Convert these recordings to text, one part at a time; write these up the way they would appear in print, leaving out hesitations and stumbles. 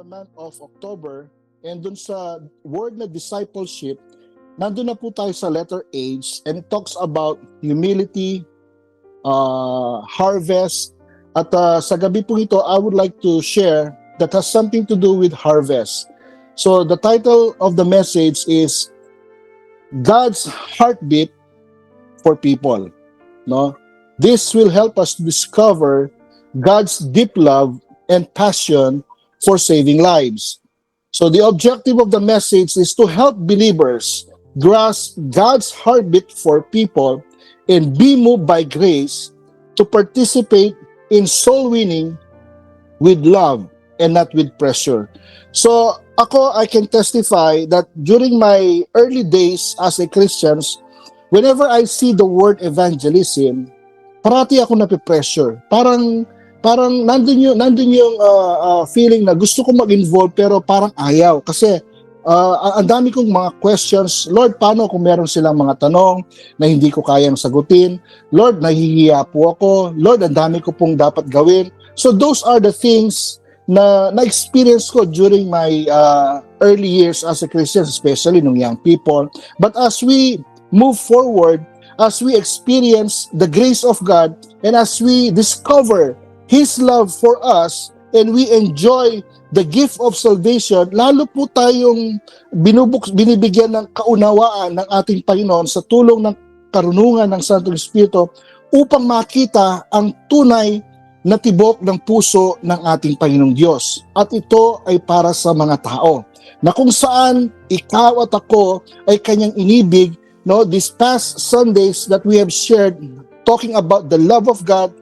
month of October, and dun sa word na discipleship, nandun na po tayo sa letter H, and it talks about humility, harvest, at sa gabi po ito, I would like to share that has something to do with harvest. So the title of the message is God's Heartbeat for People. No? This will help us to discover God's deep love and passion for saving lives. So the objective of the message is to help believers grasp God's heartbeat for people and be moved by grace to participate in soul winning with love and not with pressure. So I can testify that during my early days as a Christian, whenever I see the word evangelism, parati ako nape-pressure. Parang nandun yung feeling na gusto ko mag-involve pero parang ayaw. Kasi ang dami kong mga questions. Lord, paano kung meron silang mga tanong na hindi ko kayang sagutin? Lord, nahihiya po ako. Lord, ang dami ko pong dapat gawin. So those are the things na na-experience ko during my early years as a Christian, especially nung young people. But as we move forward, as we experience the grace of God, and as we discover His love for us, and we enjoy the gift of salvation, lalo po tayong binibigyan ng kaunawaan ng ating Panginoon sa tulong ng karunungan ng Santong Espiritu upang makita ang tunay na tibok ng puso ng ating Panginoong Diyos. At ito ay para sa mga tao na kung saan ikaw at ako ay kanyang inibig. No, these past Sundays that we have shared talking about the love of God,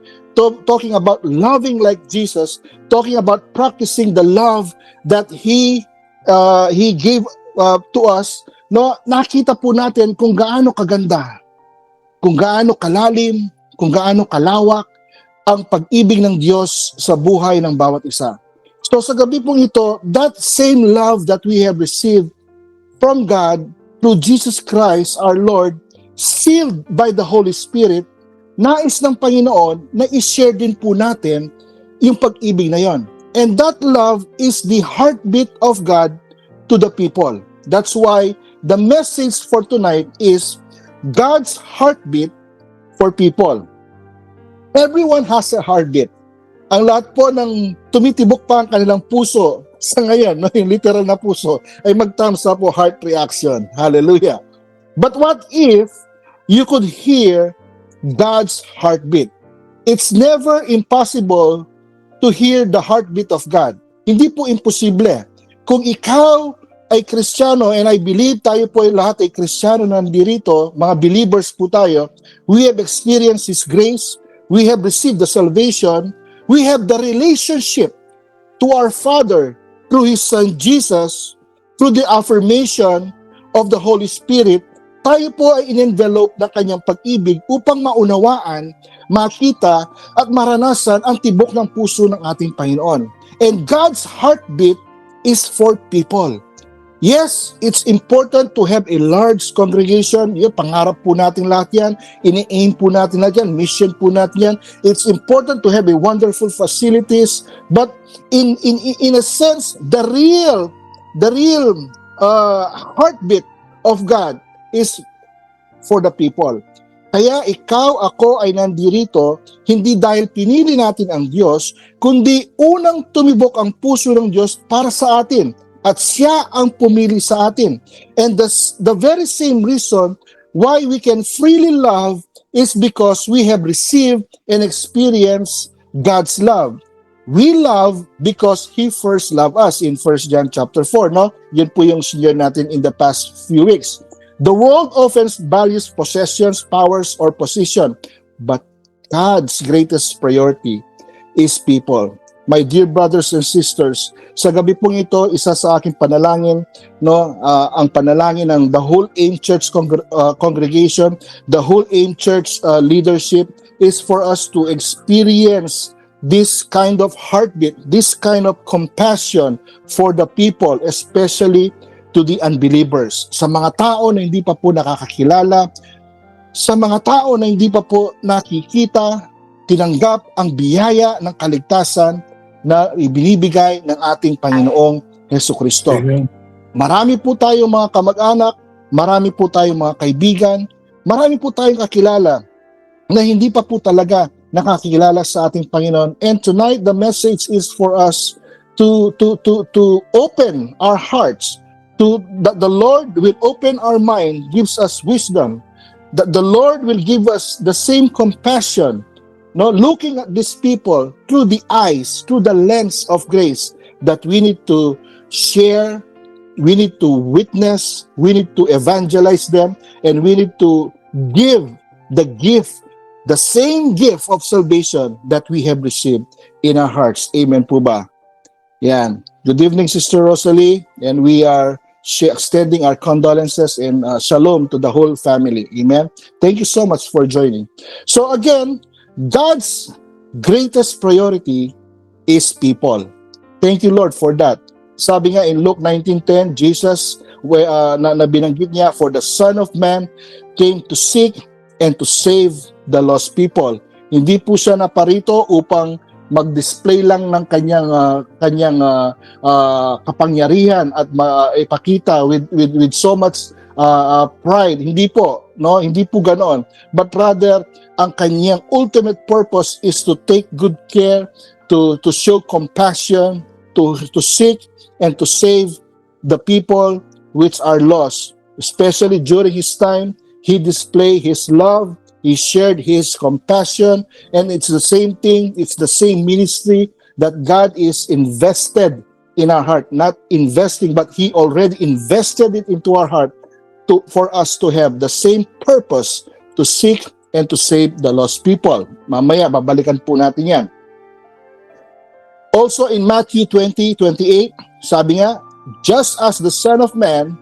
talking about loving like Jesus, talking about practicing the love that He gave to us. No, nakita po natin kung gaano kaganda, kung gaano kalalim, kung gaano kalawak ang pag-ibig ng Diyos sa buhay ng bawat isa. So sa gabi pong ito, that same love that we have received from God through Jesus Christ our Lord, sealed by the Holy Spirit, nais ng Panginoon na i-share din po natin yung pag-ibig na yon. And that love is the heartbeat of God to the people. That's why the message for tonight is God's heartbeat for people. Everyone has a heartbeat. Ang lahat po ng tumitibok pa ang kanilang puso sa ngayon, no, yung literal na puso, ay mag-thumbs up po, heart reaction. Hallelujah. But what if you could hear God's heartbeat? It's never impossible to hear the heartbeat of God. Hindi po imposible. Kung ikaw ay Kristiyano, and I believe tayo po ay lahat ay Kristiyano na nandito, mga believers po tayo, we have experienced His grace, we have received the salvation, we have the relationship to our Father through His Son Jesus, through the affirmation of the Holy Spirit. Tayo po ay in-envelope ng kanyang pag-ibig upang maunawaan, makita at maranasan ang tibok ng puso ng ating Panginoon. And God's heartbeat is for people. Yes, it's important to have a large congregation. Yung pangarap po natin lahat yan. Ini-aim po natin lahat yan. Mission po natin yan. It's important to have a wonderful facilities. But in a sense, the real heartbeat of God is for the people. Kaya ikaw, ako ay nandirito, hindi dahil pinili natin ang Diyos, kundi unang tumibok ang puso ng Diyos para sa atin. At siya ang pumili sa atin. And the very same reason why we can freely love is because we have received and experienced God's love. We love because He first loved us in 1 John chapter 4. No? Yun po yung share natin in the past few weeks. The world often values possessions, powers, or position. But God's greatest priority is people. My dear brothers and sisters, sa gabi pong ito, isa sa aking panalangin, no, ang panalangin ng the whole AIM Church congregation, the whole AIM Church leadership is for us to experience this kind of heartbeat, this kind of compassion for the people, especially to the unbelievers. Sa mga tao na hindi pa po nakakakilala, sa mga tao na hindi pa po nakikita, tinanggap ang biyaya ng kaligtasan, na ibinibigay ng ating Panginoong Hesukristo. Amen. Marami po tayong mga kamag-anak, marami po tayong mga kaibigan, marami po tayong kakilala na hindi pa po talaga nakakilala sa ating Panginoon. And tonight the message is for us to open our hearts, to that the Lord will open our mind, gives us wisdom, that the Lord will give us the same compassion, no, looking at these people through the eyes, through the lens of grace, that we need to share, we need to witness, we need to evangelize them, and we need to give the gift, the same gift of salvation that we have received in our hearts. Amen po ba? Yan. Good evening, Sister Rosalie, and we are extending our condolences and shalom to the whole family. Amen. Thank you so much for joining. So again, God's greatest priority is people. Thank you, Lord, for that. Sabi nga in Luke 19:10, Jesus, na binanggit niya, for the Son of Man came to seek and to save the lost people. Hindi po siya naparito upang mag-display lang ng kanyang kapangyarihan at ipakita with so much pride. Hindi po, no, hindi po ganoon, but rather ang kanyang ultimate purpose is to take good care, to show compassion, to seek and to save the people which are lost. Especially during his time, he displayed his love, he shared his compassion, and it's the same thing, it's the same ministry that God is invested in our heart. Not investing, but he already invested it into our heart for us to have the same purpose, to seek and to save the lost people. Mamaya, babalikan po natin yan. Also in Matthew 20:28, sabi nga, just as the Son of Man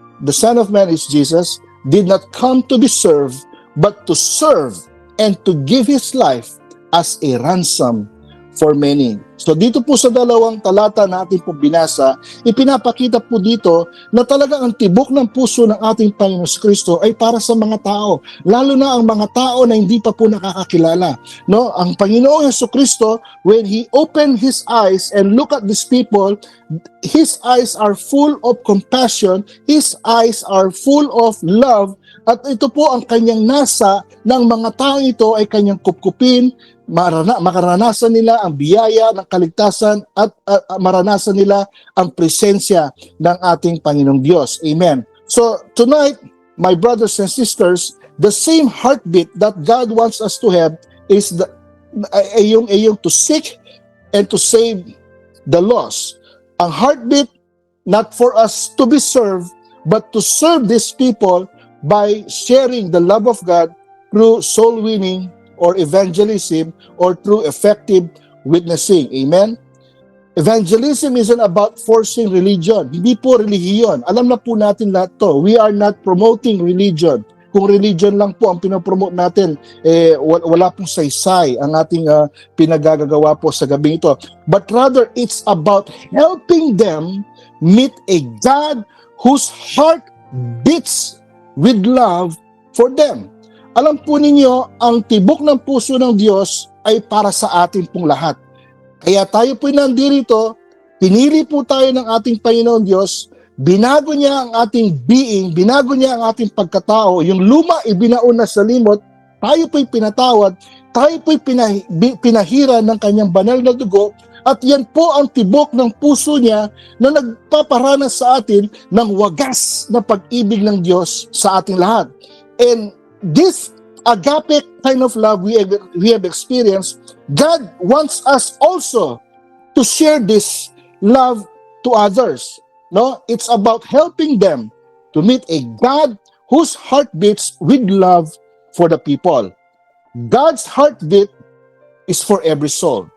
is Jesus, did not come to be served, but to serve and to give his life as a ransom for many. So dito po sa dalawang talata na ating po binasa, ipinapakita po dito na talagang ang tibok ng puso ng ating Panginoon Kristo ay para sa mga tao, lalo na ang mga tao na hindi pa po nakakakilala. No, ang Panginoong Kristo, when he opened his eyes and look at these people, his eyes are full of compassion, his eyes are full of love, at ito po ang kanyang nasa ng mga tao ito ay kanyang kupkupin, makaranasan nila ang biyaya ng kaligtasan at maranasan nila ang presensya ng ating Panginoong Diyos. Amen. So tonight, my brothers and sisters, the same heartbeat that God wants us to have is yung to seek and to save the lost. Ang heartbeat not for us to be served, but to serve these people by sharing the love of God through soul winning or evangelism or through effective witnessing. Amen? Evangelism isn't about forcing religion. Hindi po relihiyon. Alam na po natin lahat to. We are not promoting religion. Kung religion lang po ang pinopromote natin, wala pong saysay ang ating pinagagagawa po sa gabi ito. But rather, it's about helping them meet a God whose heart beats with love for them. Alam po ninyo, ang tibok ng puso ng Diyos ay para sa atin pong lahat. Kaya tayo po'y nandirito, pinili po tayo ng ating Panginoon Diyos, binago niya ang ating being, binago niya ang ating pagkatao, yung luma ibinaon na sa limot, tayo po'y pinatawad, tayo po'y pinahira ng kanyang banal na dugo, at yan po ang tibok ng puso niya na nagpaparana sa atin ng wagas na pag-ibig ng Diyos sa ating lahat. And this agape kind of love we have experienced, God wants us also to share this love to others. No, it's about helping them to meet a God whose heart beats with love for the people. God's heartbeat is for every soul.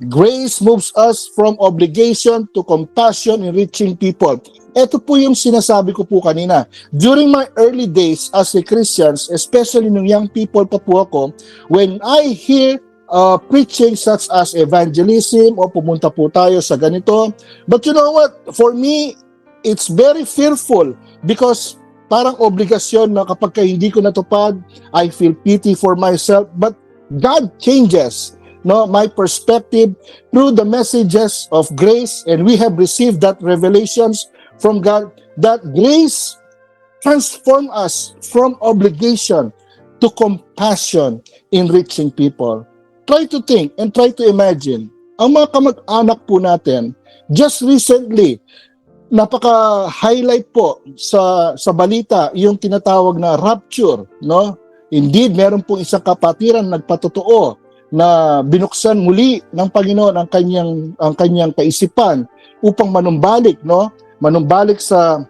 Grace moves us from obligation to compassion in reaching people. Ito po yung sinasabi ko po kanina. During my early days as a Christian, especially nung young people pa po ako, when I hear preaching such as evangelism o pumunta po tayo sa ganito, but you know what? For me, it's very fearful because parang obligasyon na kapag hindi ko natupad, I feel pity for myself. But God changes. no, my perspective through the messages of grace, and we have received that revelations from God, that grace transform us from obligation to compassion in reaching people. Try to think and try to imagine, ang mga kamag-anak po natin, just recently, napaka-highlight po sa balita yung tinatawag na rapture, no? Indeed, meron pong isang kapatiran nagpatotoo na binuksan muli ng Panginoon ang kanyang kaisipan upang manumbalik, no? Manumbalik sa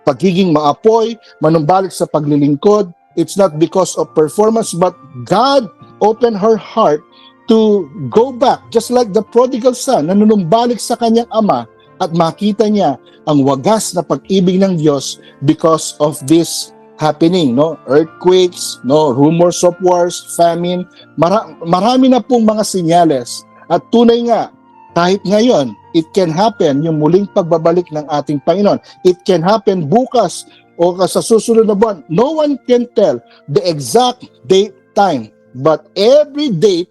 pagiging maapoy, manumbalik sa paglilingkod. It's not because of performance, but God opened her heart to go back, just like the prodigal son, na nanumbalik sa kanyang ama at makita niya ang wagas na pag-ibig ng Diyos because of this happening, no? Earthquakes, no? Rumors of wars, famine, marami na pong mga senyales. At tunay nga, kahit ngayon, it can happen yung muling pagbabalik ng ating Panginoon. It can happen bukas o sa susunod na buwan. No one can tell the exact date, time, but every date,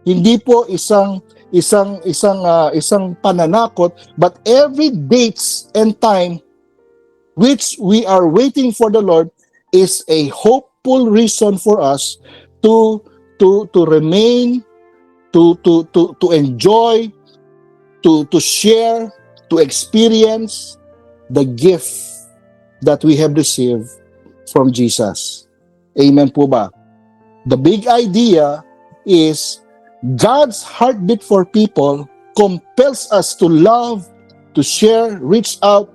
hindi po isang pananakot, but every dates and time which we are waiting for the Lord is a hopeful reason for us to remain, to enjoy, to share, to experience the gift that we have received from Jesus. Amen po ba? The big idea is God's heartbeat for people compels us to love, to share, reach out,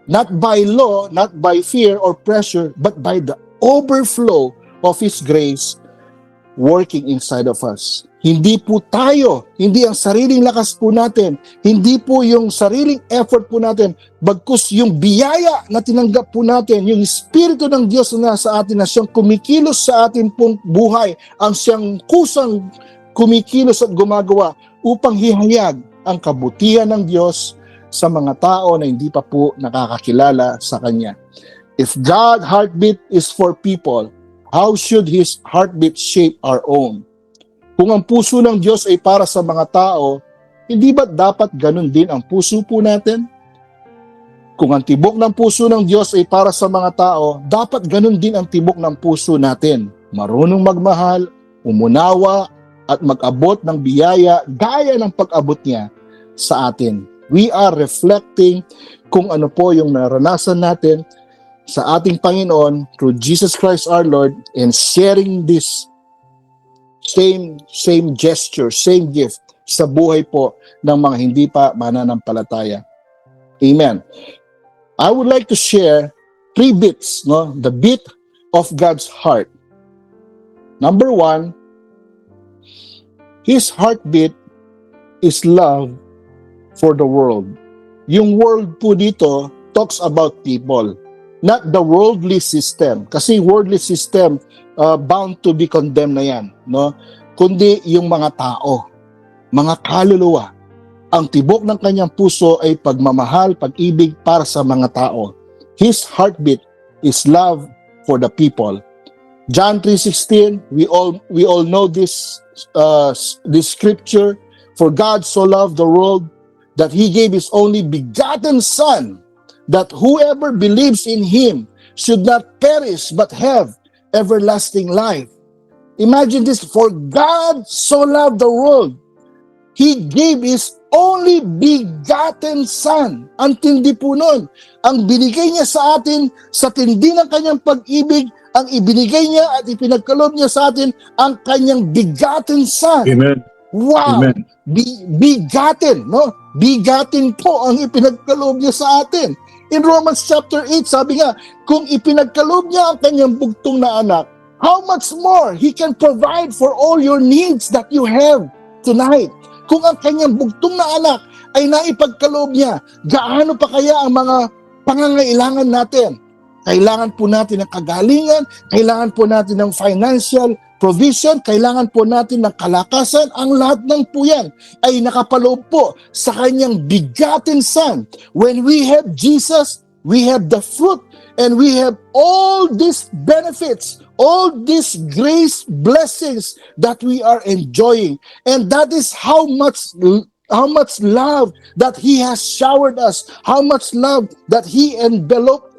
not by law, not by fear or pressure, but by the overflow of His grace working inside of us. Hindi po tayo, hindi ang sariling lakas po natin, hindi po yung sariling effort po natin, bagkus yung biyaya na tinanggap po natin, yung Espiritu ng Diyos na nasa atin, na siyang kumikilos sa atin pong buhay, ang siyang kusang kumikilos at gumagawa upang hihayag ang kabutihan ng Diyos sa mga tao na hindi pa po nakakakilala sa Kanya. If God's heartbeat is for people, how should His heartbeat shape our own? Kung ang puso ng Diyos ay para sa mga tao, hindi ba dapat ganun din ang puso po natin? Kung ang tibok ng puso ng Diyos ay para sa mga tao, dapat ganun din ang tibok ng puso natin. Marunong magmahal, umunawa, at mag-abot ng biyaya gaya ng pag-abot niya sa atin. We are reflecting kung ano po yung naranasan natin sa ating Panginoon through Jesus Christ our Lord, and sharing this same gesture, same gift sa buhay po ng mga hindi pa mananampalataya. Amen. I would like to share 3 bits, no? The bit of God's heart. Number 1, His heartbeat is love for the world. Yung world po dito talks about people, not the worldly system. Kasi worldly system, bound to be condemned na yan, no? Kundi yung mga tao, mga kaluluwa. Ang tibok ng kanyang puso ay pagmamahal, pag-ibig para sa mga tao. His heartbeat is love for the people. John 3:16, we all know this scripture. For God so loved the world that He gave His only begotten Son, that whoever believes in Him should not perish but have everlasting life. Imagine this, for God so loved the world, He gave His only begotten Son. Ang tindi po nun. Ang binigay niya sa atin, sa tindi ng kanyang pag-ibig, ang ibinigay niya at ipinagkaloob niya sa atin ang kanyang begotten Son. Amen. Wow! Amen. Bigatin, no? Bigatin po ang ipinagkaloob niya sa atin. In Romans chapter 8, sabi nga, kung ipinagkaloob niya ang kanyang bugtong na anak, how much more He can provide for all your needs that you have tonight. Kung ang kanyang bugtong na anak ay naipagkaloob niya, gaano pa kaya ang mga pangangailangan natin? Kailangan po natin ng kagalingan, kailangan po natin ng financial provision, kailangan po natin ng kalakasan. Ang lahat ng po yan ay nakapaloob po sa kanyang begotten Son. When we have Jesus, we have the fruit, and we have all these benefits, all these grace blessings that we are enjoying. And that is how much love that He has showered us, how much love that He envelop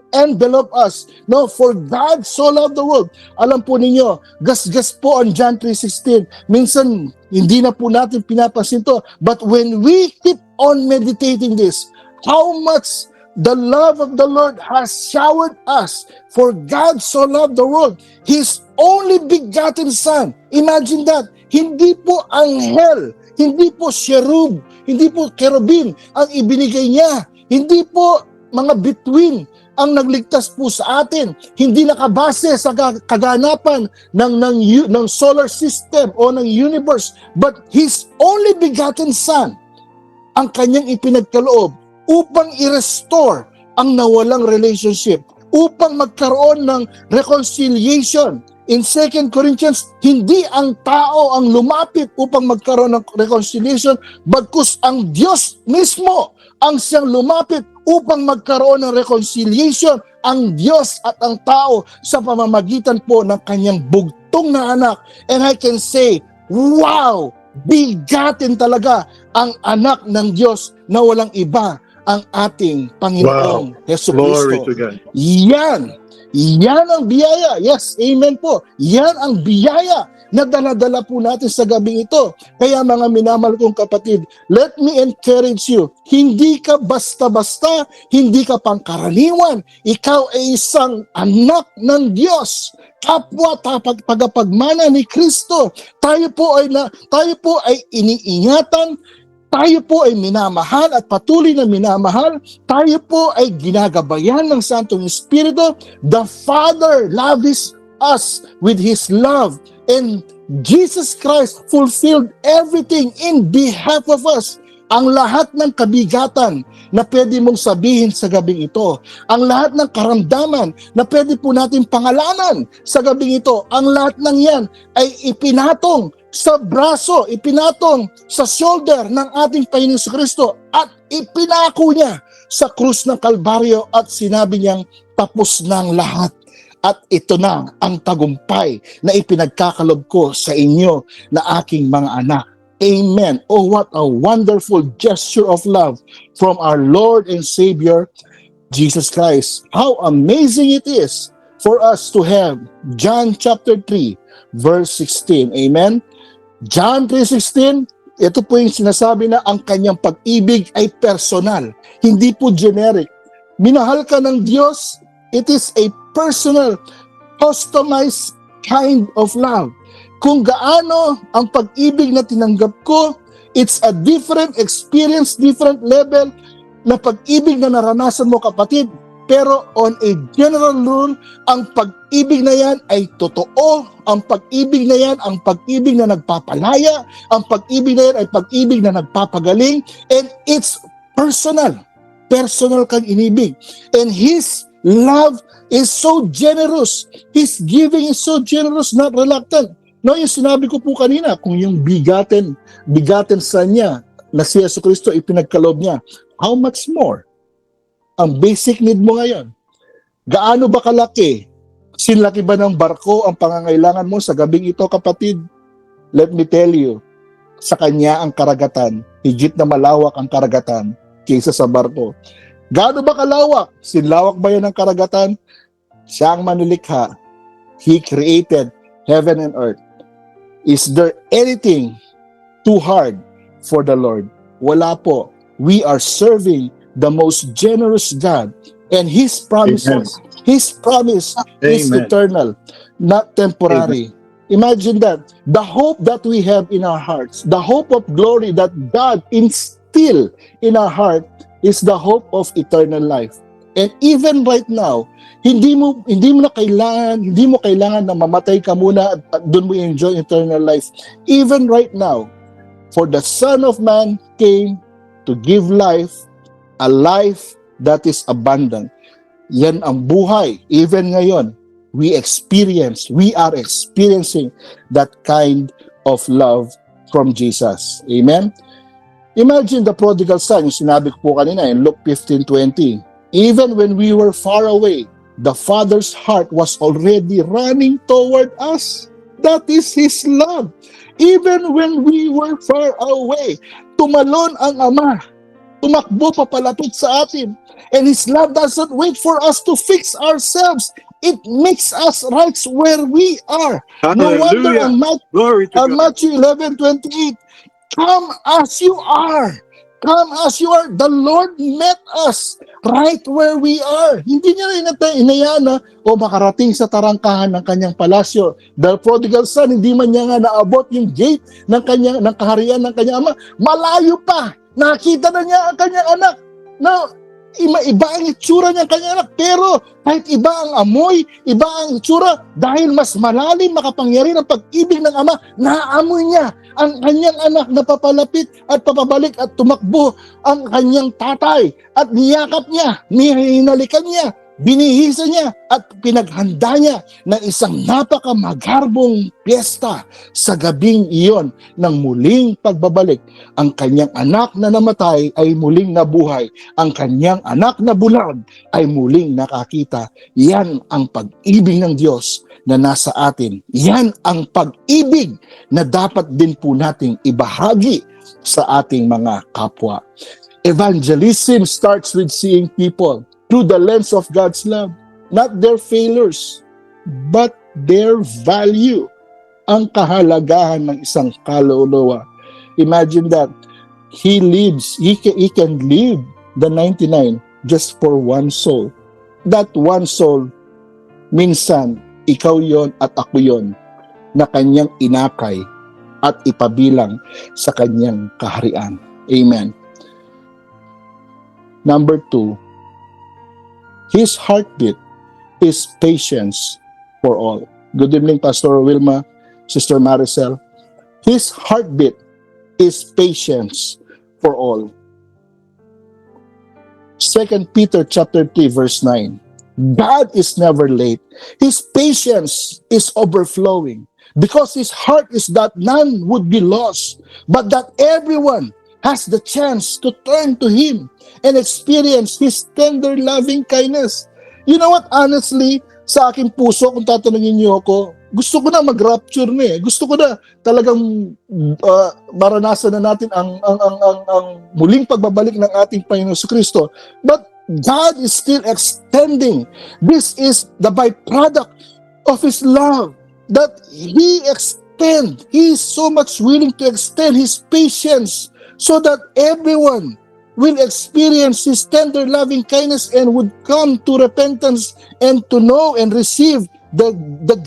us. No, for God so loved the world. Alam po ninyo, gas-gas po ang John 3:16. Minsan, hindi na po natin pinapansin to. But when we keep on meditating this, how much the love of the Lord has showered us. For God so loved the world, His only begotten Son. Imagine that. Hindi po anghel, hindi po cherub, hindi po cherubim ang ibinigay niya. Hindi po mga bituin ang nagligtas po sa atin. Hindi nakabase sa kaganapan ng solar system o ng universe, but His only begotten Son ang kanyang ipinagkaloob upang i-restore ang nawalang relationship, upang magkaroon ng reconciliation. In 2 Corinthians, hindi ang tao ang lumapit upang magkaroon ng reconciliation, bagkus ang Diyos mismo ang siyang lumapit upang magkaroon ng reconciliation, ang Diyos at ang tao sa pamamagitan po ng kanyang bugtong na anak. And I can say, wow! Bigatin talaga ang anak ng Diyos na walang iba, ang ating Panginoong Hesus Glory Kristo. to God. Yan ang biyaya. Yes, amen po. Yan ang biyaya na dala-dala po natin sa gabing ito. Kaya mga minamahal kong kapatid, let me encourage you, hindi ka basta-basta, hindi ka pangkaraniwan. Ikaw ay isang anak ng Diyos, kapwa tagapagmana ni Kristo. Tayo po ay iniingatan, tayo po ay minamahal at patuloy na minamahal. Tayo po ay ginagabayan ng Santong Espiritu. The Father loves us with His love. And Jesus Christ fulfilled everything in behalf of us. Ang lahat ng kabigatan na pwede mong sabihin sa gabing ito, ang lahat ng karamdaman na pwede po natin pangalanan sa gabing ito, ang lahat ng yan ay ipinatong sa braso, ipinatong sa shoulder ng ating Panginoong Kristo at ipinako niya sa krus ng Kalbaryo at sinabi niyang tapos na ang lahat. At ito na ang tagumpay na ipinagkakalob ko sa inyo na aking mga anak. Amen. Oh, what a wonderful gesture of love from our Lord and Savior, Jesus Christ. How amazing it is for us to have John chapter 3, verse 16. Amen. John 3:16, ito po yung sinasabi na ang kanyang pag-ibig ay personal, hindi po generic. Minahal ka ng Diyos, it is a personal, customized kind of love. Kung gaano ang pag-ibig na tinanggap ko, it's a different experience, different level na pag-ibig na naranasan mo, kapatid. Pero on a general rule, ang pag-ibig na yan ay totoo. Ang pag-ibig na yan, ang pag-ibig na nagpapalaya. Ang pag-ibig na yan ay pag-ibig na nagpapagaling. And it's personal. Personal kang inibig. And His love is so generous. His giving is so generous, not reluctant. No, yung sinabi ko po kanina, kung yung bigatin sa niya na si Yesu Kristo ipinagkaloob niya, how much more? Ang basic need mo ngayon. Gaano ba kalaki? Sinlaki ba ng barko ang pangangailangan mo sa gabing ito, kapatid? Let me tell you, sa Kanya ang karagatan, higit na malawak ang karagatan kaysa sa barko. Gaano ba kalawak? Sinlawak ba yan ang karagatan? Siya ang manilikha. He created heaven and earth. Is there anything too hard for the Lord? Wala po. We are serving the most generous God, and His promises, Amen. His promise is Amen. eternal, not temporary. Imagine that. The hope that we have in our hearts, the hope of glory that God instill in our heart is the hope of eternal life. And even right now, hindi mo kailangan na mamatay ka muna at doon mo enjoy eternal life. Even right now, for the Son of Man came to give life, a life that is abundant. Yan ang buhay. Even ngayon, we are experiencing that kind of love from Jesus. Amen? Imagine the prodigal son, yung sinabi ko po kanina in Luke 15:20. Even when we were far away, the Father's heart was already running toward us. That is His love. Even when we were far away, tumalon ang Ama, tumakbo papalapit sa atin. And His love doesn't wait for us to fix ourselves. It makes us right where we are. No wonder Hallelujah. Glory to God. Matthew 11:28, come as you are. Come as you are. The Lord met us right where we are. Hindi niya rin natin inayaan na makarating sa tarangkahan ng kanyang palasyo. The prodigal son, hindi man niya nga naabot yung gate ng kaharian ng kanyang ama. Malayo pa. Nakita na niya ang kanyang anak. Na iba ang itsura ng kanyang anak. Pero kahit iba ang amoy, iba ang itsura, dahil mas malalim, makapangyarihan ang pag-ibig ng ama, naamoy niya ang kanyang anak na papalapit at papabalik at tumakbo ang kanyang tatay at niyakap niya, hinalikan niya, binihisa niya at pinaghanda niya ng isang napakamagarbong piyesta sa gabing iyon ng muling pagbabalik. Ang kanyang anak na namatay ay muling nabuhay. Ang kanyang anak na bulag ay muling nakakita. Yan ang pag-ibig ng Diyos na nasa atin. Yan ang pag-ibig na dapat din po nating ibahagi sa ating mga kapwa. Evangelism starts with seeing people through the lens of God's love. Not their failures, but their value. Ang kahalagahan ng isang kaluluwa. Imagine that. He can leave the 99 just for one soul. That one soul, minsan, ikaw yon at ako yon na kanyang inakay at ipabilang sa kanyang kaharian. Amen. Number 2, His heartbeat is patience for all. Good evening, Pastor Wilma, Sister Maricel. His heartbeat is patience for all. 2 Peter chapter 3 verse 9. God is never late. His patience is overflowing because His heart is that none would be lost, but that everyone has the chance to turn to Him and experience His tender loving kindness. You know what? Honestly, sa aking puso, kung tatanungin niyo ako, gusto ko na mag-rapture na eh. Gusto ko na talagang maranasan na natin ang muling pagbabalik ng ating Panginoon Kristo. But God is still extending. This is the byproduct of His love that He is so much willing to extend His patience so that everyone will experience His tender loving kindness and would come to repentance and to know and receive the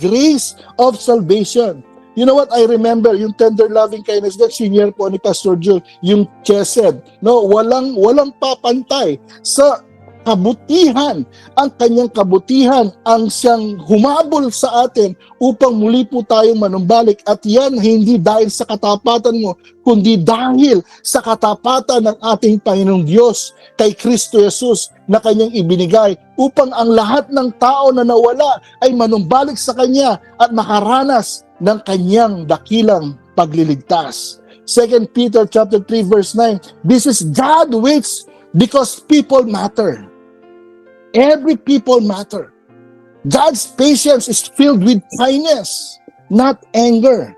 grace of salvation. You know what? I remember yung tender loving kindness that senior po ni Pastor Joel, yung chesed. No, walang papantay sa kabutihan. Ang kanyang kabutihan ang siyang humabol sa atin upang muli po tayong manumbalik. At yan hindi dahil sa katapatan mo, kundi dahil sa katapatan ng ating Panginoong Diyos kay Kristo Jesus na kanyang ibinigay upang ang lahat ng tao na nawala ay manumbalik sa kanya at makaranas ng kanyang dakilang pagliligtas. 2 Peter chapter 3 verse 9. This is God waits because people matter. Every people matter. God's patience is filled with kindness, not anger.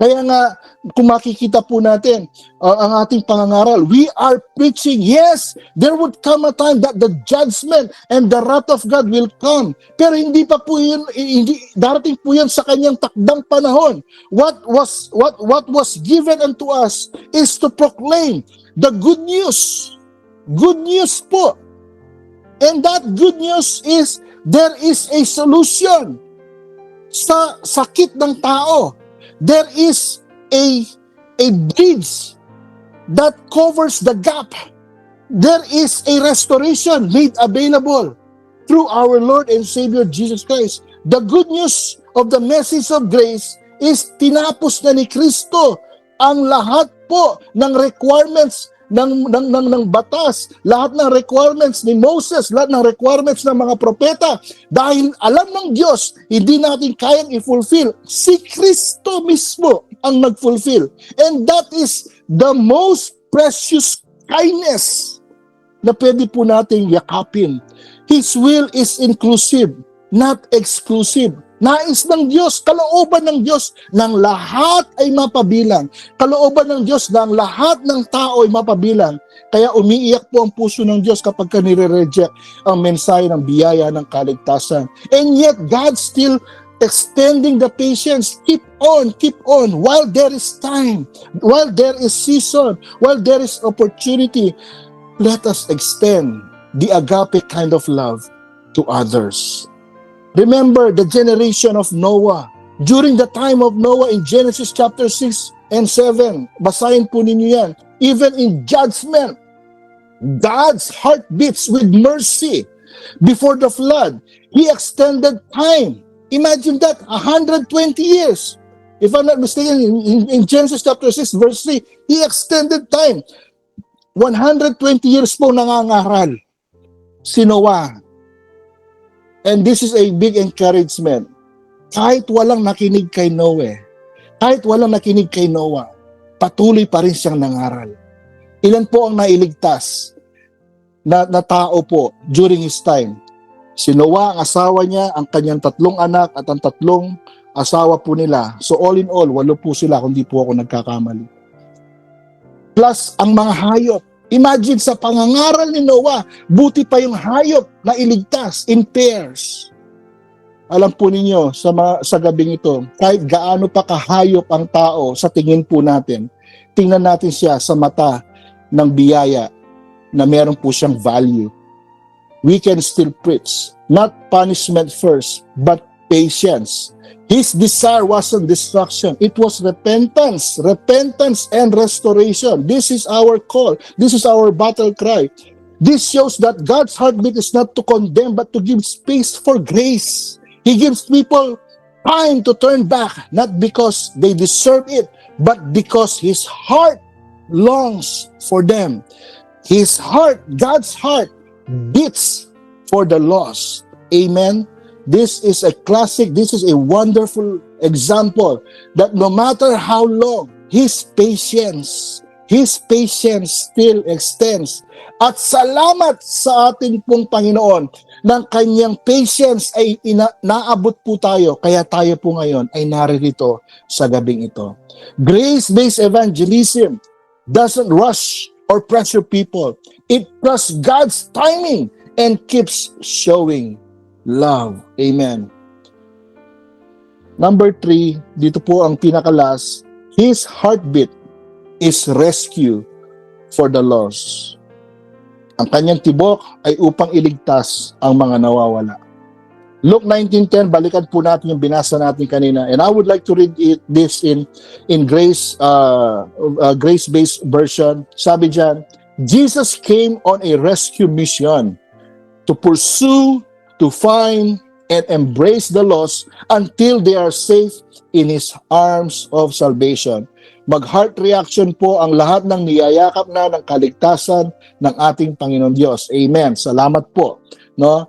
Kaya nga, kung makikita po natin ang ating pangangaral, we are preaching, yes, there would come a time that the judgment and the wrath of God will come. Pero hindi pa po yun, darating po yan sa kanyang takdang panahon. What was given unto us is to proclaim the good news. Good news po. And that good news is there is a solution sa sakit ng tao. There is a bridge that covers the gap. There is a restoration made available through our Lord and Savior Jesus Christ. The good news of the message of grace is tinapos na ni Kristo ang lahat po ng requirements ng batas, lahat ng requirements ni Moses, lahat ng requirements ng mga propeta. Dahil alam ng Diyos, hindi natin kayang i-fulfill. Si Kristo mismo ang nag-fulfill. And that is the most precious kindness na pwede po nating yakapin. His will is inclusive, not exclusive. Nais ng Diyos, kalooban ng Diyos ng lahat ay mapabilang. Kalooban ng Diyos ng lahat ng tao ay mapabilang. Kaya umiiyak po ang puso ng Diyos kapag nire-reject ang mensahe ng biyaya ng kaligtasan. And yet, God still extending the patience. Keep on, while there is time, while there is season, while there is opportunity. Let us extend the agape kind of love to others. Remember the generation of Noah. During the time of Noah in Genesis chapter 6 and 7, basahin po ninyo yan. Even in judgment, God's heart beats with mercy. Before the flood, He extended time. Imagine that, 120 years. If I'm not mistaken, in Genesis chapter 6 verse 3, He extended time. 120 years po nangangaral si Noah. And this is a big encouragement. Kahit walang nakinig kay Noah, patuloy pa rin siyang nangaral. Ilan po ang nailigtas na tao po during his time? Si Noah, ang asawa niya, ang kanyang 3 anak at ang 3 asawa po nila. So all in all, 8 po sila kung di po ako nagkakamali. Plus ang mga hayop. Imagine sa pangangaral ni Noah, buti pa yung hayop na iligtas in pairs. Alam po ninyo, sa gabing ito, kahit gaano pa kahayop ang tao sa tingin po natin, tingnan natin siya sa mata ng biyaya na meron po siyang value. We can still preach, not punishment first, but patience. His desire wasn't destruction. It was repentance and restoration. This is our call. This is our battle cry. This shows that God's heartbeat is not to condemn, but to give space for grace. He gives people time to turn back, not because they deserve it, but because His heart longs for them. His heart, God's heart, beats for the lost. Amen. This is a classic, this is a wonderful example that no matter how long, His patience still extends. At salamat sa ating pong Panginoon ng Kanyang patience ay naabot po tayo, kaya tayo po ngayon ay naririto sa gabing ito. Grace-based evangelism doesn't rush or pressure people. It trusts God's timing and keeps showing love. Amen. Number 3, dito po ang pinakalas, His heartbeat is rescue for the lost. Ang kanyang tibok ay upang iligtas ang mga nawawala. Luke 19:10, balikan po natin yung binasa natin kanina. And I would like to read this in grace-based version. Sabi diyan, Jesus came on a rescue mission to pursue, to find, and embrace the lost until they are safe in His arms of salvation. Mag-heart reaction po ang lahat ng niyayakap na ng kaligtasan ng ating Panginoon Diyos. Amen. Salamat po. No?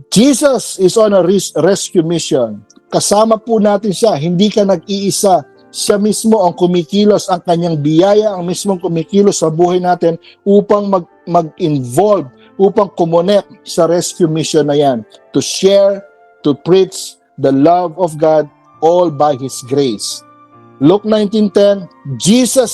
Jesus is on a rescue mission. Kasama po natin siya. Hindi ka nag-iisa. Siya mismo ang kumikilos, ang kanyang biyaya, ang mismong kumikilos sa buhay natin upang mag-involve, upang kumonek sa rescue mission na yan. To share, to preach the love of God, all by His grace. Luke 19:10, Jesus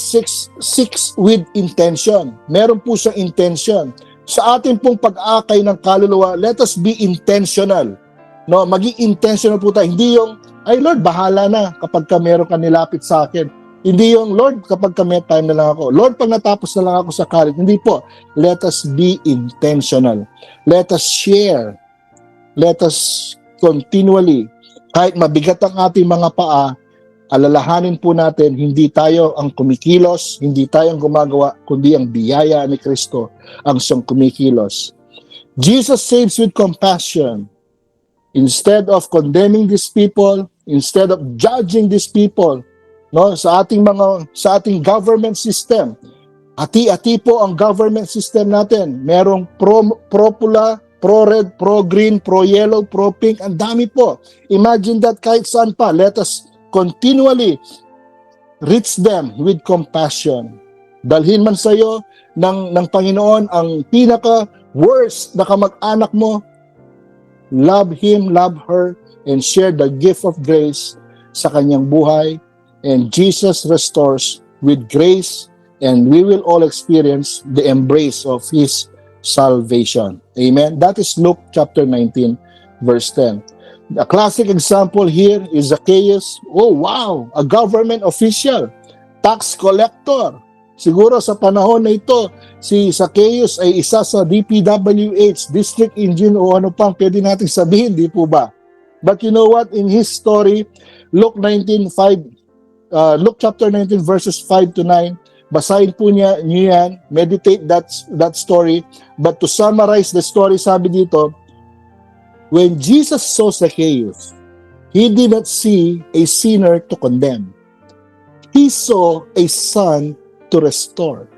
seeks with intention. Meron po siyang intention. Sa ating pong pag-akay ng kaluluwa, let us be intentional. No, maging intentional po tayo. Hindi yung, ay Lord, bahala na kapag meron ka nilapit sa akin. Hindi yung, Lord, kapag may time na lang ako. Lord, pag natapos na lang ako sa college. Hindi po. Let us be intentional. Let us share. Let us continually, kahit mabigat ang ating mga paa, alalahanin po natin, hindi tayo ang kumikilos, hindi tayo ang gumagawa, kundi ang biyaya ni Kristo ang siyang kumikilos. Jesus saves with compassion. Instead of condemning these people, instead of judging these people, no, sa ating government system, ati-ati po ang government system natin. Merong pro-pula, pro-red, pro-green, pro-yellow, pro-pink, ang dami po. Imagine that kahit saan pa. Let us continually reach them with compassion. dalhin man sa iyo ng Panginoon ang pinaka-worst na kamag-anak mo, love him, love her, and share the gift of grace sa kanyang buhay. And Jesus restores with grace, and we will all experience the embrace of His salvation. Amen. That is Luke chapter 19, verse 10. A classic example here is Zacchaeus. Oh wow, a government official, tax collector. Siguro sa panahon na ito, si Zacchaeus ay isa sa DPWH, District Engine o ano pang pwede natin sabihin, di po ba? But you know what? In his story, Luke chapter 19 verses 5 to 9, basahin po niyo yan, meditate that story. But to summarize the story, sabi dito, when Jesus saw Zacchaeus, he did not see a sinner to condemn. He saw a son to restore.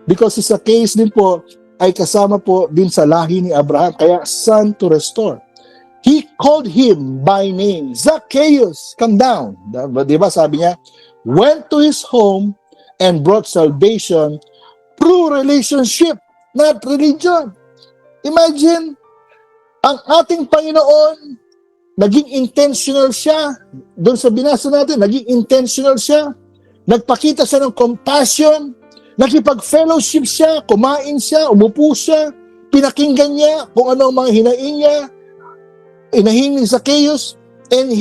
Because si Zacchaeus din po ay kasama po din sa lahi ni Abraham, kaya son to restore. He called him by name, Zacchaeus, come down. Diba sabi niya, went to his home and brought salvation through relationship, not religion. Imagine, ang ating Panginoon, naging intentional siya. Doon sa binasa natin, naging intentional siya. Nagpakita siya ng compassion, nakipag-fellowship siya, kumain siya, umupo siya, pinakinggan niya kung ano ang mga hinaing niya, inahin ni Zacchaeus, and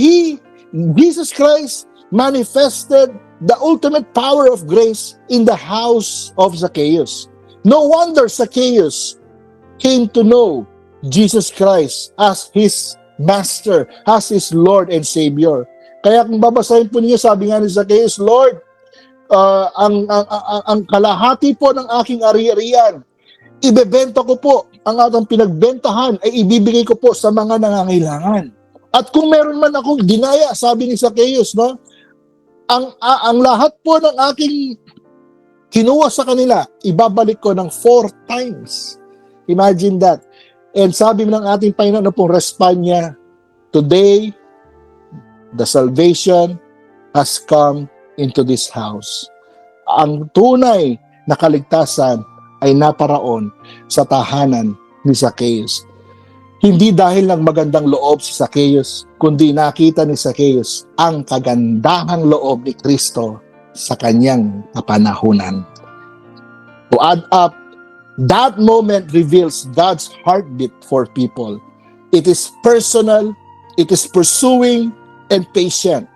Jesus Christ, manifested the ultimate power of grace in the house of Zacchaeus. No wonder Zacchaeus came to know Jesus Christ as his Master, as his Lord and Savior. Kaya kung babasahin po niyo, sabi nga ni Zacchaeus, Lord, ang kalahati po ng aking ari-arian, ibebenta ko po, ang atong pinagbentahan ay ibibigay ko po sa mga nangangailangan. At kung meron man akong ginaya, sabi ni Zacchaeus, no, ang lahat po ng aking kinuha sa kanila, ibabalik ko ng 4 times. Imagine that. And sabi ng ating Panginoon na pong respond niya, today, the salvation has come into this house. Ang tunay na kaligtasan ay naparaon sa tahanan ni Zacchaeus. Hindi dahil ng magandang loob si Zacchaeus, kundi nakita ni Zacchaeus ang kagandahang loob ni Kristo sa kanyang kapanahunan. To add up, that moment reveals God's heartbeat for people. It is personal, it is pursuing, and patient.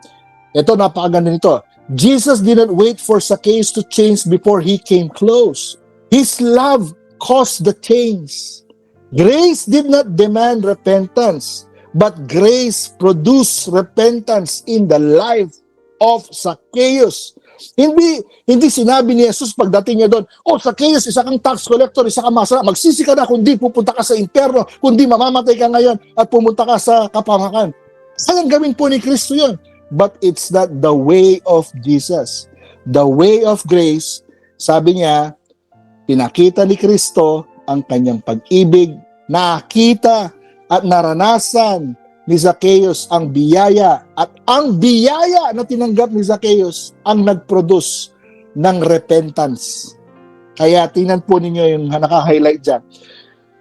Ito, napakaganda nito. Jesus didn't wait for Zacchaeus to change before he came close. His love caused the change. Grace did not demand repentance, but grace produced repentance in the life of Zacchaeus. Hindi sinabi ni Jesus pagdating niya doon, oh Zacchaeus, isa kang tax collector, isa kang masama, magsisi ka na kundi pupunta ka sa impyerno, kundi mamamatay ka ngayon at pumunta ka sa kapamakan. Sayang gawin po ni Kristo yun. But it's not the way of Jesus. The way of grace, sabi niya, pinakita ni Kristo ang kanyang pag-ibig, nakita at naranasan ni Zacchaeus ang biyaya, at ang biyaya na tinanggap ni Zacchaeus ang nag-produce ng repentance. Kaya tingnan po ninyo yung naka-highlight dyan.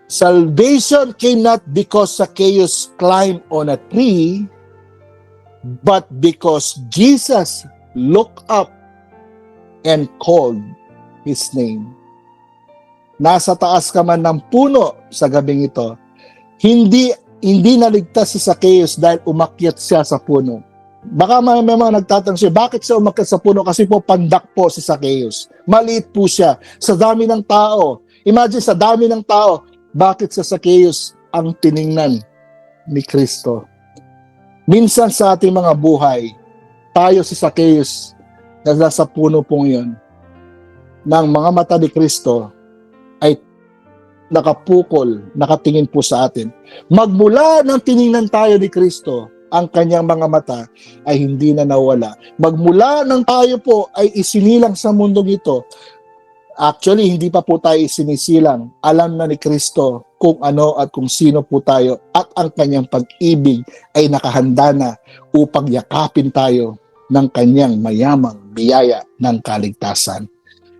Salvation came not because Zacchaeus climbed on a tree, but because Jesus looked up and called his name. Nasa taas ka man ng puno sa gabing ito, hindi naligtas si Zacchaeus dahil umakyat siya sa puno. Baka may mga nagtatanong siya, bakit siya umakyat sa puno? Kasi po pandak po si Zacchaeus. Maliit po siya. Sa dami ng tao. Imagine sa dami ng tao, bakit sa Zacchaeus ang tiningnan ni Kristo? Minsan sa ating mga buhay, tayo si Zacchaeus na nasa puno pong yun, ng mga mata ni Kristo ay nakapukol, nakatingin po sa atin. Magmula nang tiningnan tayo ni Kristo, ang kanyang mga mata ay hindi na nawala. Magmula nang tayo po ay isinilang sa mundong ito, actually hindi pa po tayo isinisilang. Alam na ni Kristo kung ano at kung sino po tayo, at ang kanyang pag-ibig ay nakahanda na upang yakapin tayo ng kanyang mayamang biyaya ng kaligtasan.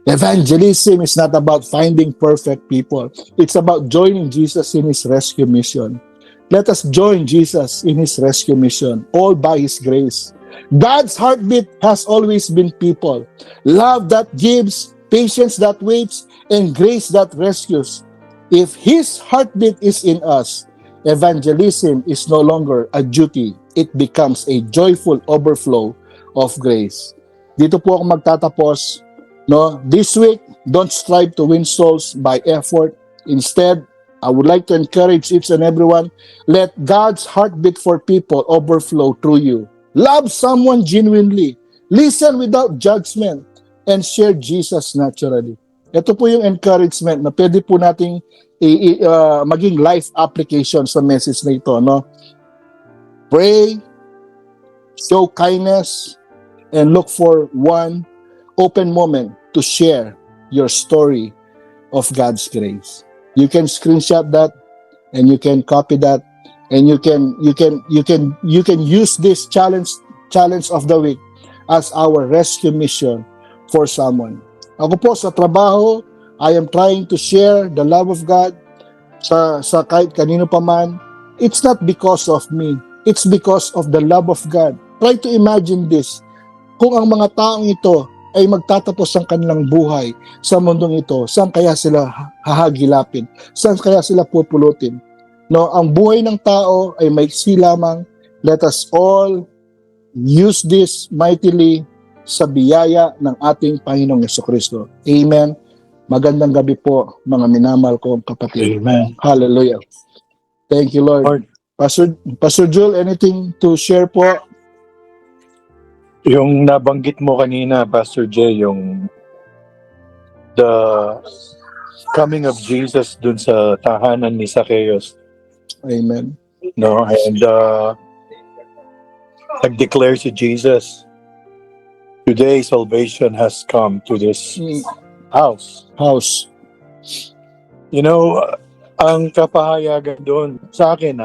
Evangelism is not about finding perfect people. It's about joining Jesus in his rescue mission. Let us join Jesus in his rescue mission, all by his grace. God's heartbeat has always been people. Love that gives, patience that waits, and grace that rescues. If his heartbeat is in us, evangelism is no longer a duty. It becomes a joyful overflow of grace. Dito po ako magtatapos. No, this week, don't strive to win souls by effort. Instead, I would like to encourage each and everyone, let God's heartbeat for people overflow through you. Love someone genuinely. Listen without judgment. And share Jesus naturally. Ito po yung encouragement na pwede po nating maging life application sa message na ito. No? Pray, show kindness, and look for one open moment to share your story of God's grace. You can screenshot that and you can copy that and you can use this challenge of the week as our rescue mission for someone. Ako po sa trabaho, I am trying to share the love of God sa kahit kanino pa man. It's not because of me. It's because of the love of God. Try to imagine this. Kung ang mga taong ito ay magtatapos ang kanilang buhay sa mundong ito, saan kaya sila hahagilapin? Saan kaya sila pupulutin? No, ang buhay ng tao ay maiksi lamang. Let us all use this mightily sa biyaya ng ating Panginoong Jesucristo. Amen. Magandang gabi po, mga minamahal kong kapatid. Amen. Hallelujah. Thank you, Lord. Pastor Joel, anything to share po? Yung nabanggit mo kanina, Pastor Jay, yung the coming of Jesus dun sa tahanan ni Zacchaeus. Amen. No, and nag-declare si Jesus, today salvation has come to this house. You know, ang kapahayagan doon sa akin,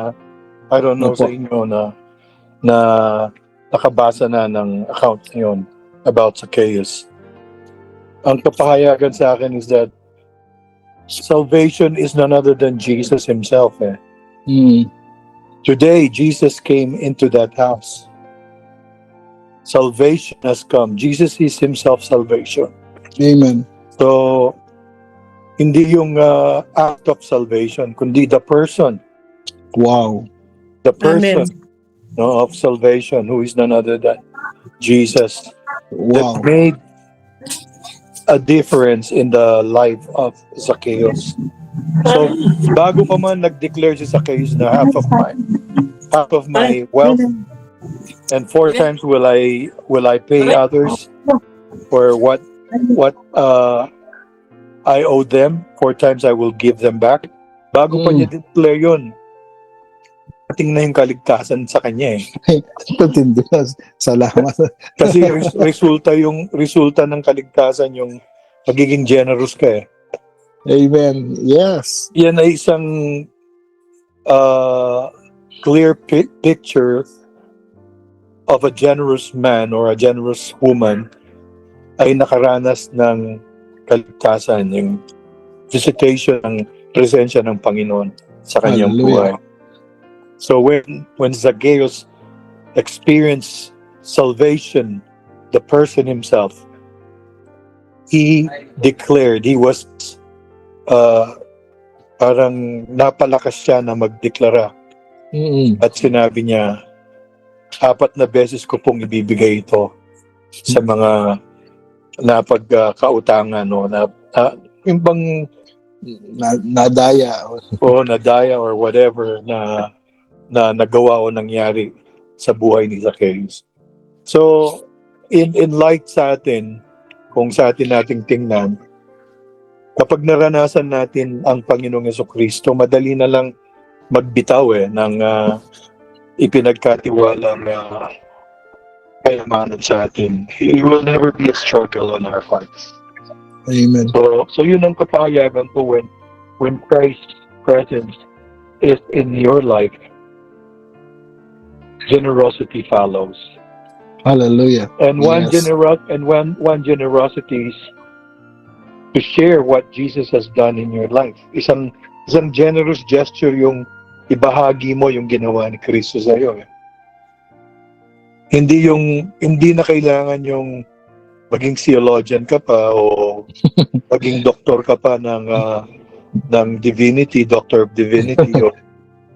I don't know sa inyo na nakabasa na ng account ngayon about Zacchaeus. Ang kapahayagan sa akin is that salvation is none other than Jesus himself. Today, Jesus came into that house. Salvation has come. Jesus is himself salvation. Amen. So, hindi yung act of salvation, kundi the person. Wow. The person. Amen. No, of salvation, who is none other than Jesus, Wow. that made a difference in the life of Zacchaeus. So, bago pa man nag-declare si Zacchaeus na half of my wealth and 4 times will I pay others for what I owe them, 4 times I will give them back. Bago pa niya declare yun, ating na yung kaligtasan sa kanya eh. Salamat. Kasi resulta ng kaligtasan yung pagiging generous ka eh. Amen. Yes. Yan ay isang clear picture of a generous man or a generous woman ay nakaranas ng kaligtasan, yung visitation ng presensya ng Panginoon sa kanyang buhay. So when Zacchaeus experienced salvation, the person himself, he declared, he was parang napalakas siya na magdeklara. At sinabi niya, 4 na beses ko pong ibibigay ito sa mga napagkautangan yung bang nadaya or whatever na nagawa o nangyari sa buhay ni Zacchaeus. So, in light sa atin, kung sa atin nating tingnan, kapag naranasan natin ang Panginoong Jesucristo, madali na lang magbitaw ng ipinagkatiwalang kayamanan sa atin. It will never be a struggle on our parts. Amen. So yun ang kapahayagan po when Christ's presence is in your life, generosity follows. Hallelujah. And one Yes. generosity to share what Jesus has done in your life. Isang generous gesture yung ibahagi mo yung ginawa ni Kristo sa iyo. Hindi na kailangan yung maging theologian ka pa o maging doktor ka pa ng divinity, doctor of divinity o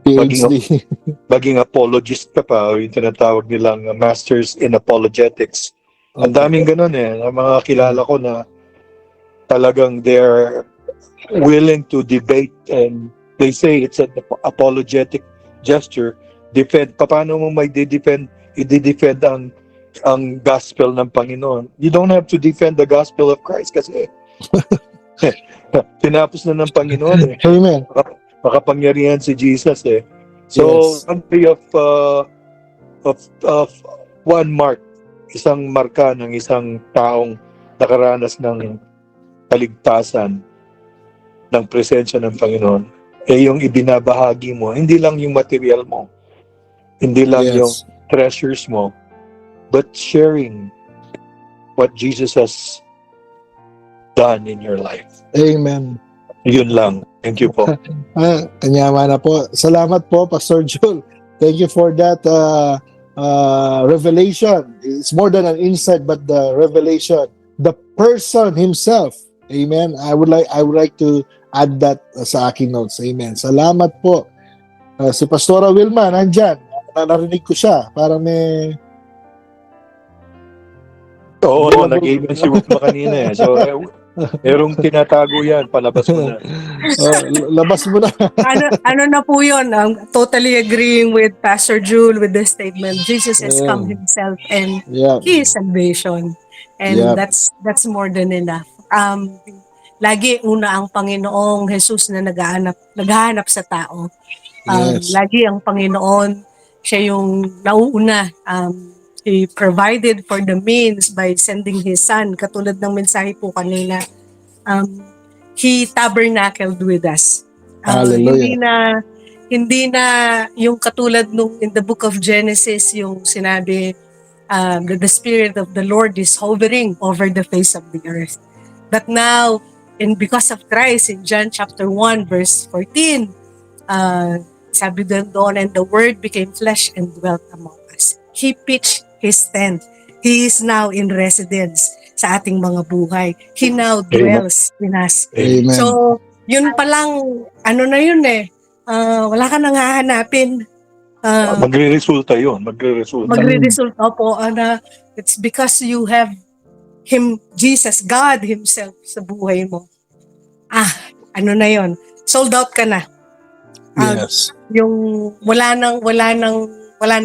PhD. maging apologist ka pa o yung tinatawag nilang masters in apologetics. Ang daming ganun ang mga kilala ko na talagang they're willing to debate and they say it's an apologetic gesture. Paano mo i-defend ang gospel ng Panginoon? You don't have to defend the gospel of Christ kasi tinapos na ng Panginoon Amen. Makapangyarihan si Jesus So, Yes. one day of one mark, isang marka ng isang taong nakaranas ng kaligtasan ng presensya ng Panginoon, yung ibinabahagi mo, hindi lang yung material mo, hindi lang yung Yes. treasures mo, but sharing what Jesus has done in your life. Amen. Yun lang. Thank you po. Kanyama na po. Salamat po, Pastor Joel. Thank you for that revelation. It's more than an insight, but the revelation, the person himself. Amen. I would like to add that sa aking notes. Amen. Salamat po. Si Pastora Wilma, nandyan. Narinig ko siya. Parang may... Oo, nag-amen si Wilma kanina So, merong tinatago yan. Palabas mo na. Labas mo na. ano na po yun, totally agreeing with Pastor Jule with the statement. Jesus has come himself and Yeah. He is salvation. And Yep. that's more than enough. Lagi una ang Panginoong Jesus na naghahanap sa tao. Yes. Lagi ang Panginoon, siya yung nauuna. He provided for the means by sending His Son. Katulad ng mensahe po kanina, He tabernacled with us. Hallelujah. Hindi na yung katulad nung in the book of Genesis, yung sinabi, that the Spirit of the Lord is hovering over the face of the earth. But now, and because of Christ, in John chapter 1, verse 14, sabi doon, and the Word became flesh and dwelt among us. He pitched His tent. He is now in residence sa ating mga buhay. He now dwells in us. Amen. So, yun palang, na yun wala ka nang hahanapin. Magre-resulta yun. Magre-result po it's because you have Him, Jesus, God Himself sa buhay mo. Na yun. Sold out ka na. Yes. Yung wala nang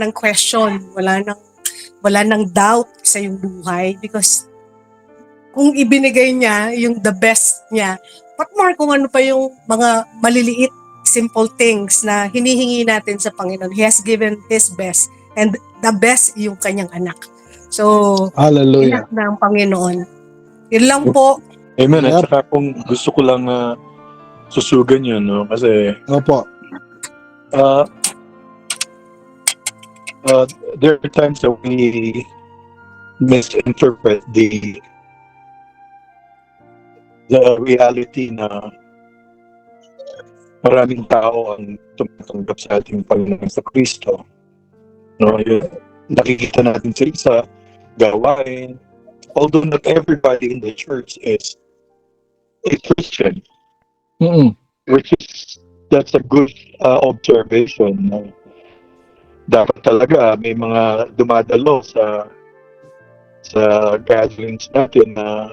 question, wala nang doubt sa yung buhay because kung ibinigay niya yung the best niya, what more kung ano pa yung mga maliliit, simple things na hinihingi natin sa Panginoon. He has given His best and the best yung kanyang anak. So, Hallelujah. anak na ang Panginoon. Yun lang po. Amen. Yep. At saka kung gusto ko lang susugan yun, no? Kasi Opo. there are times that we misinterpret the reality na maraming tao ang tumatanggap sa ating Panginoon sa Kristo. No, yun, nakikita natin sa gawain. Although not everybody in the church is a Christian, that's a good observation. Dapat talaga may mga dumadalo sa gatherings natin na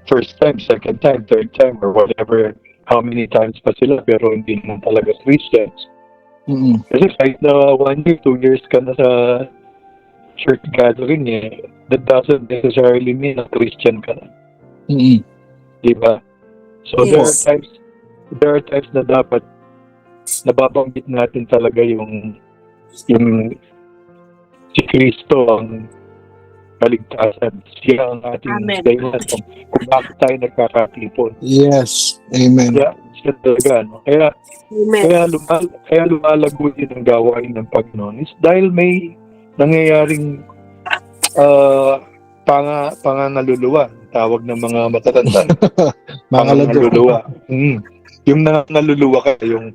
first time, second time, third time, or whatever, how many times pa sila, pero hindi naman talaga Christians. Kasi kahit na 1 year, 2 years ka na sa church gathering that doesn't necessarily mean na Christian ka na. Diba? So Yes. there are times na dapat nababanggit natin talaga yung si Kristo ang kaligtasan. Siya ang ating Amen. dahilan kung bakit tayo nagkakatipon. Yes. Amen. Siya talaga. No? Amen. Kaya lumalago din ang gawain ng Panginoon is dahil may nangyayaring pangangaluluwa. tawag ng mga matatanda. Mga lado. Naluluwa. Yung naluluwa ka, yung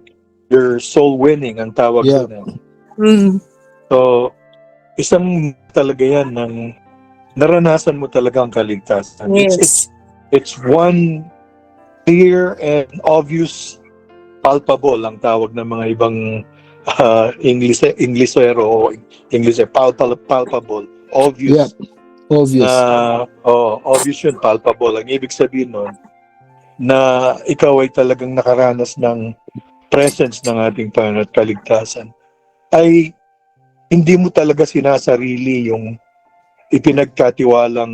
your soul winning ang tawag Yeah. doon. Mm. So, isang talaga yan ng naranasan mo talaga ang kaligtasan. Yes. It's one clear and obvious palpable ang tawag ng mga ibang Englishero o palpable, obvious. Yeah. Obvious. Obvious yun, palpable. Ang ibig sabihin nun, na ikaw ay talagang nakaranas ng presence ng ating Panginoon at kaligtasan, ay hindi mo talaga sinasarili yung ipinagkatiwala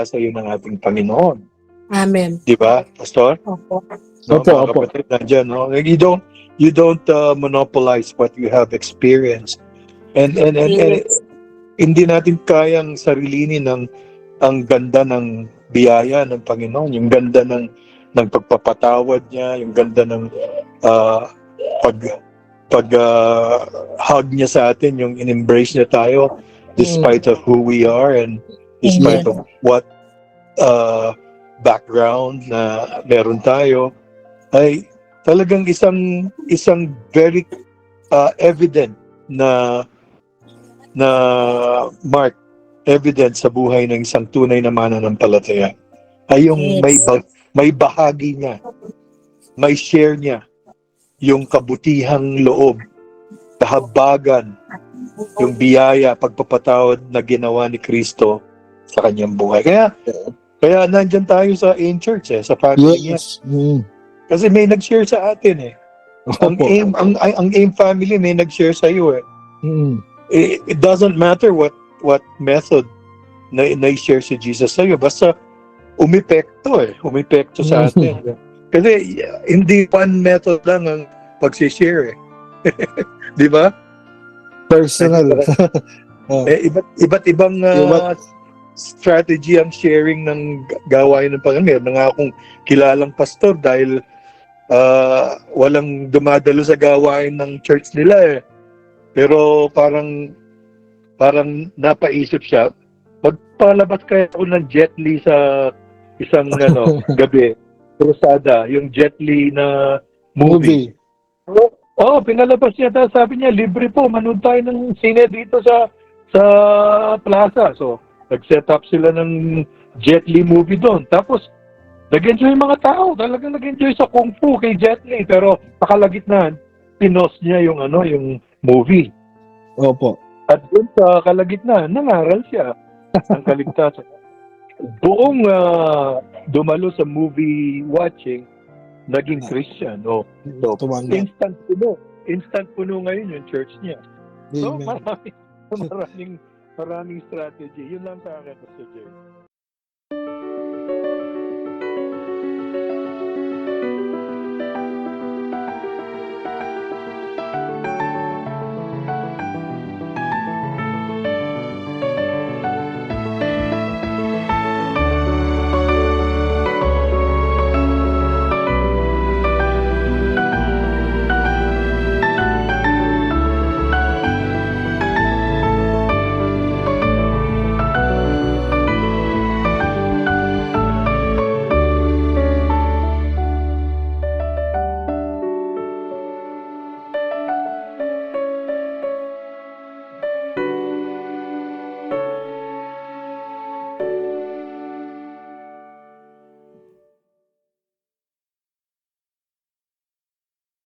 sa iyo ng ating Panginoon. Amen. Di ba, Pastor? Opo. No, Opo, mga opo. kapatid, nandyan, no? You don't monopolize what you have experienced. And Yes. hindi natin kayang sarilinin ang ganda ng biyaya ng Panginoon, yung ganda ng pagpapatawad niya, yung ganda ng hug niya sa atin, yung in-embrace niya tayo despite of who we are and despite of what background na meron tayo, ay talagang isang very evident na mark, evident sa buhay ng isang tunay na mananampalataya ay yung may bahagi niya, may share niya yung kabutihang loob, kahabagan, yung biyaya, pagpapatawad na ginawa ni Kristo sa kanyang buhay. Kaya nandyan tayo sa AIM Church, sa family niya. Yes. Kasi may nag-share sa atin. Ang AIM family may nag-share sa iyo. It doesn't matter what method na i-share si Jesus sa iyo, basta umepekto sa atin. Kasi hindi one method lang ang pag-share. Di ba? Personal. Iba't ibang strategy ang sharing ng gawain ng Panginoon. Meron na nga akong kilalang pastor dahil walang dumadalo sa gawain ng church nila. Pero parang napaisip siya, magpalabas kaya ako ng Jet Li sa isang gabi. Crusada, yung Jet Li na movie. Pinalabas niya. Sabi niya, libre po, manood tayo ng sine dito sa plaza. So, nag-set up sila ng Jet Li movie doon. Tapos, nag-enjoy yung mga tao. Talagang nag-enjoy sa Kung Fu kay Jet Li. Pero, nakalagitnaan, pinost niya yung movie. Opo. At doon sa kalagitnaan, nangaral siya ng kaligtasan. Buong dumalo sa movie watching, naging Christian. So, instant puno ngayon yung church niya. So, maraming strategy. Yun lang sa akin, Pastor Jerry.